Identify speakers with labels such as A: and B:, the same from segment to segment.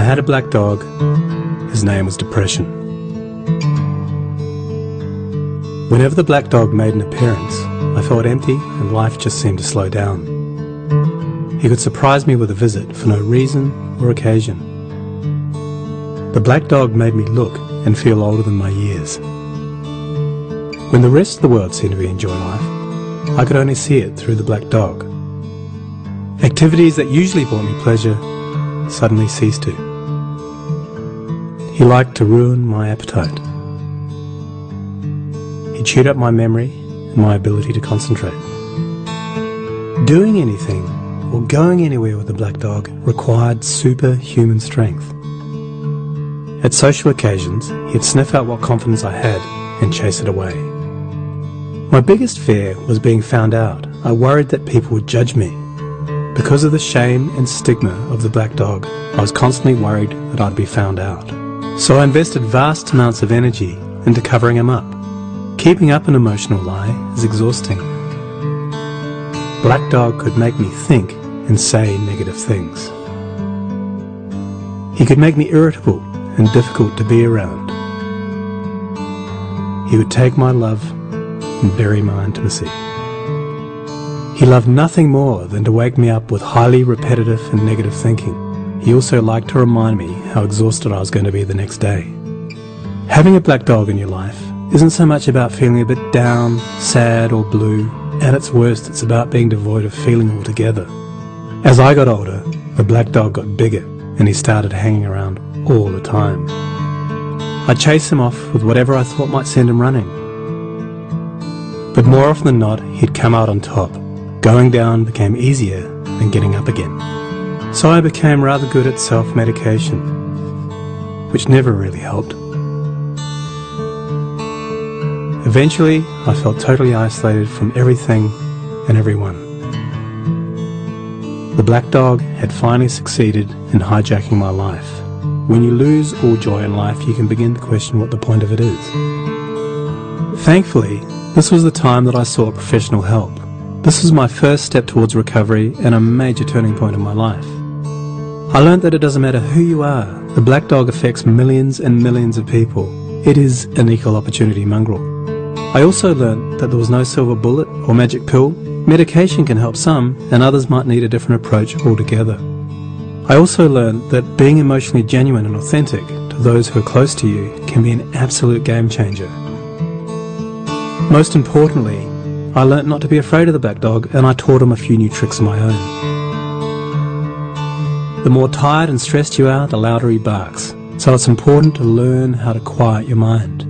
A: had a black dog. His name was Depression. Whenever the black dog made an appearance, I felt empty and life just seemed to slow down. He could surprise me with a visit for no reason or occasion. The black dog made me look and feel older than my years. When the rest of the world seemed to be enjoying life, I could only see it through the black dog. Activities that usually brought me pleasure suddenly ceased to. He liked to ruin my appetite. He chewed up my memory and my ability to concentrate. Doing anything or going anywhere with the black dog required superhuman strength. At social occasions, he'd sniff out what confidence I had and chase it away. My biggest fear was being found out. I worried that people would judge me. Because of the shame and stigma of the black dog, I was constantly worried that I'd be found out. So I invested vast amounts of energy into covering him up. Keeping up an emotional lie is exhausting. Black dog could make me think and say negative things. He could make me irritable and difficult to be around. He would take my love and bury my intimacy. He loved nothing more than to wake me up with highly repetitive and negative thinking. He also liked to remind me how exhausted I was going to be the next day. Having a black dog in your life isn't so much about feeling a bit down, sad or blue. At its worst, it's about being devoid of feeling altogether. As I got older, the black dog got bigger and he started hanging around all the time. I'd chase him off with whatever I thought might send him running. But more often than not, he'd come out on top. Going down became easier than getting up again. So I became rather good at self-medication, which never really helped. Eventually, I felt totally isolated from everything and everyone. The black dog had finally succeeded in hijacking my life. When you lose all joy in life, you can begin to question what the point of it is. Thankfully, this was the time that I sought professional help. This was my first step towards recovery and a major turning point in my life. I learned that it doesn't matter who you are, the black dog affects millions and millions of people. It is an equal opportunity mongrel. I also learned that there was no silver bullet or magic pill. Medication can help some, and others might need a different approach altogether. I also learned that being emotionally genuine and authentic to those who are close to you can be an absolute game changer. Most importantly, I learnt not to be afraid of the black dog, and I taught him a few new tricks of my own. The more tired and stressed you are, the louder he barks, so it's important to learn how to quiet your mind.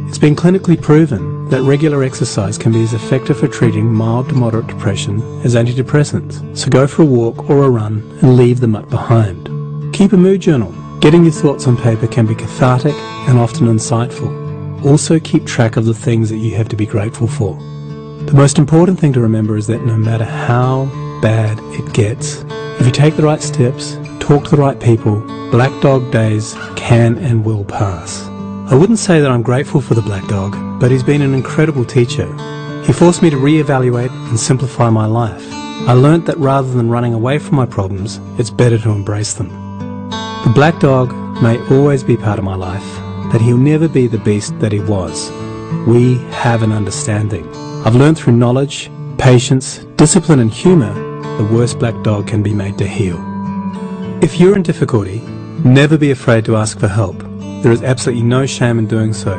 A: It's been clinically proven that regular exercise can be as effective for treating mild to moderate depression as antidepressants, so go for a walk or a run and leave the muck behind. Keep a mood journal. Getting your thoughts on paper can be cathartic and often insightful. Also keep track of the things that you have to be grateful for. The most important thing to remember is that no matter how bad it gets, if you take the right steps, talk to the right people, black dog days can and will pass. I wouldn't say that I'm grateful for the black dog, but he's been an incredible teacher. He forced me to reevaluate and simplify my life. I learnt that rather than running away from my problems, it's better to embrace them. The black dog may always be part of my life, but he'll never be the beast that he was. We have an understanding. I've learned through knowledge, patience, discipline and humour, the worst black dog can be made to heal. If you're in difficulty, never be afraid to ask for help. There is absolutely no shame in doing so.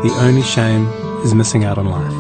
A: The only shame is missing out on life.